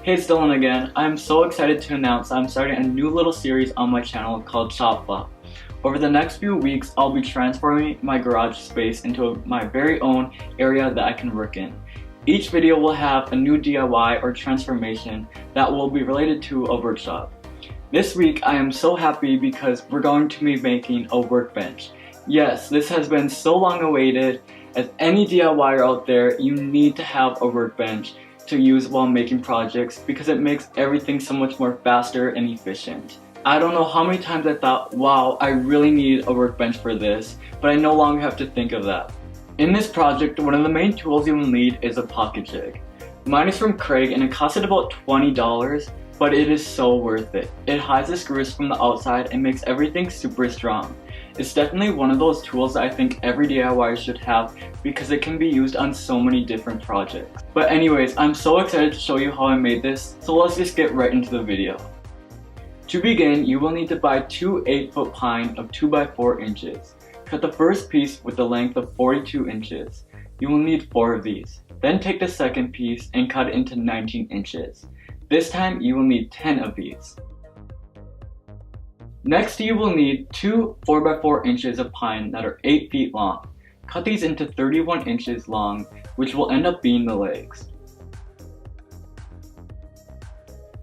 Hey, it's Dylan again. I'm so excited to announce I'm starting a new little series on my channel called Shop Flop. Over the next few weeks, I'll be transforming my garage space into my very own area that I can work in. Each video will have a new DIY or transformation that will be related to a workshop. This week, I am so happy because we're going to be making a workbench. Yes, this has been so long awaited. As any DIYer out there, you need to have a workbench to use while making projects because it makes everything so much more faster and efficient. I don't know how many times I thought, wow, I really need a workbench for this, but I no longer have to think of that. In this project, one of the main tools you will need is a pocket jig. Mine is from Craig and it costed about $20, but it is so worth it. It hides the screws from the outside and makes everything super strong. It's definitely one of those tools that I think every DIY should have because it can be used on so many different projects. But anyways, I'm so excited to show you how I made this, so let's just get right into the video. To begin, you will need to buy two 8-foot pine of 2 by 4 inches. Cut the first piece with the length of 42 inches. You will need 4 of these. Then take the second piece and cut it into 19 inches. This time you will need 10 of these. Next, you will need two 4 by 4 inches of pine that are 8 feet long. Cut these into 31 inches long, which will end up being the legs.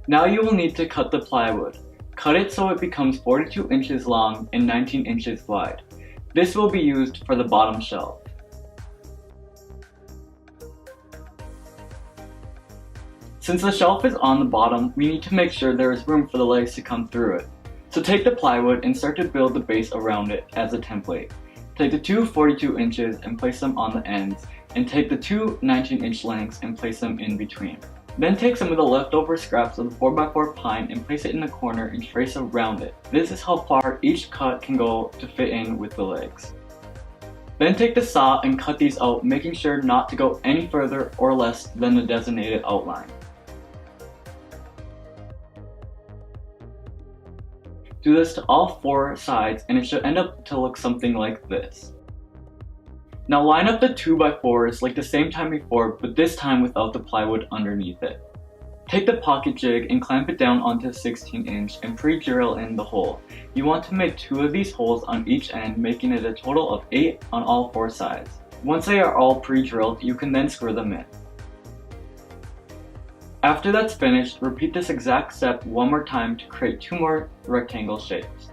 Now you will need to cut the plywood. Cut it so it becomes 42 inches long and 19 inches wide. This will be used for the bottom shelf. Since the shelf is on the bottom, we need to make sure there is room for the legs to come through it. So take the plywood and start to build the base around it as a template. Take the two 42 inches and place them on the ends, and take the two 19-inch lengths and place them in between. Then take some of the leftover scraps of the 4 by 4 pine and place it in the corner and trace around it. This is how far each cut can go to fit in with the legs. Then take the saw and cut these out, making sure not to go any further or less than the designated outline. Do this to all 4 sides and it should end up to look something like this. Now line up the 2 by 4s like the same time before, but this time without the plywood underneath it. Take the pocket jig and clamp it down onto 16-inch and pre-drill in the hole. You want to make 2 of these holes on each end, making it a total of 8 on all 4 sides. Once they are all pre-drilled, you can then screw them in. After that's finished, repeat this exact step one more time to create 2 more rectangle shapes.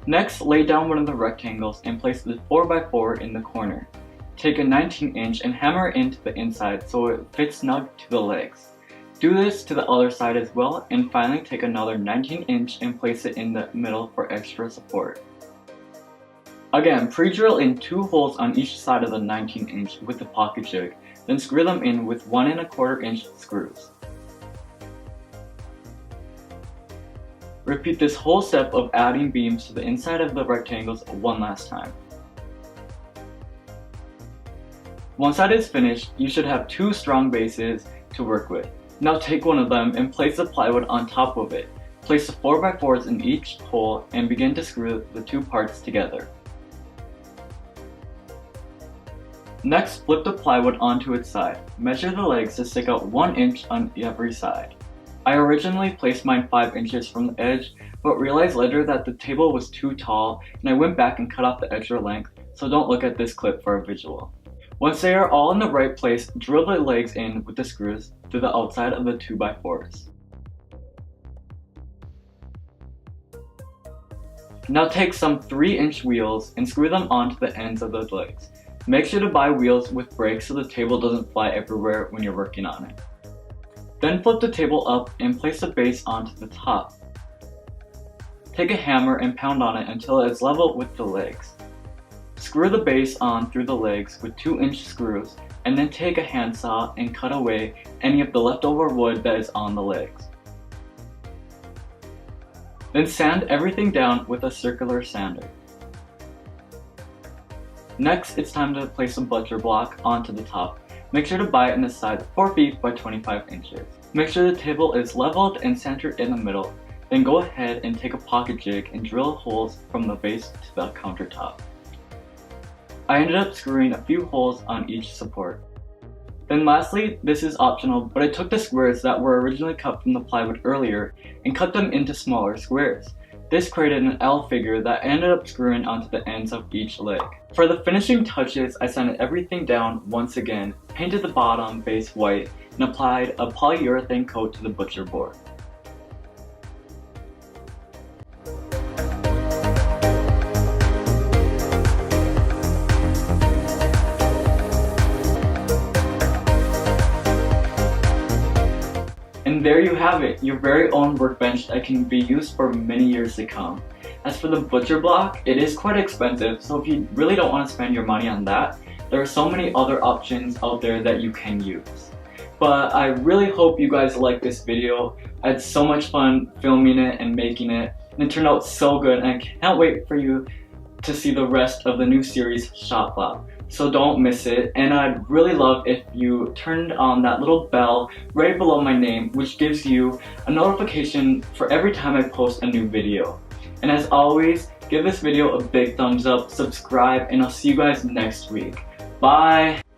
Next, lay down one of the rectangles and place the 4 by 4 in the corner. Take a 19-inch and hammer it into the inside so it fits snug to the legs. Do this to the other side as well, and finally take another 19-inch and place it in the middle for extra support. Again, pre-drill in 2 holes on each side of the 19-inch with the pocket jig, then screw them in with 1 1/4-inch screws. Repeat this whole step of adding beams to the inside of the rectangles one last time. Once that is finished, you should have 2 strong bases to work with. Now take one of them and place the plywood on top of it. Place the 4 by 4s in each hole and begin to screw the 2 parts together. Next, flip the plywood onto its side. Measure the legs to stick out 1 inch on every side. I originally placed mine 5 inches from the edge, but realized later that the table was too tall and I went back and cut off the extra length, so don't look at this clip for a visual. Once they are all in the right place, drill the legs in with the screws to the outside of the 2 by 4s. Now take some 3-inch wheels and screw them onto the ends of the legs. Make sure to buy wheels with brakes so the table doesn't fly everywhere when you're working on it. Then flip the table up and place the base onto the top. Take a hammer and pound on it until it is level with the legs. Screw the base on through the legs with 2-inch screws, and then take a handsaw and cut away any of the leftover wood that is on the legs. Then sand everything down with a circular sander. Next, it's time to place a butcher block onto the top. Make sure to buy it in the size 4 feet by 25 inches. Make sure the table is leveled and centered in the middle. Then go ahead and take a pocket jig and drill holes from the base to the countertop. I ended up screwing a few holes on each support. Then lastly, this is optional, but I took the squares that were originally cut from the plywood earlier and cut them into smaller squares. This created an L figure that ended up screwing onto the ends of each leg. For the finishing touches, I sanded everything down once again, painted the bottom base white, and applied a polyurethane coat to the butcher board. And there you have it, your very own workbench that can be used for many years to come. As for the butcher block, it is quite expensive, so if you really don't want to spend your money on that, there are so many other options out there that you can use. But I really hope you guys like this video. I had so much fun filming it and making it, and it turned out so good, and I can't wait for you to see the rest of the new series, Shop Flop. So don't miss it, and I'd really love if you turned on that little bell right below my name, which gives you a notification for every time I post a new video. And as always, give this video a big thumbs up, subscribe, and I'll see you guys next week. Bye!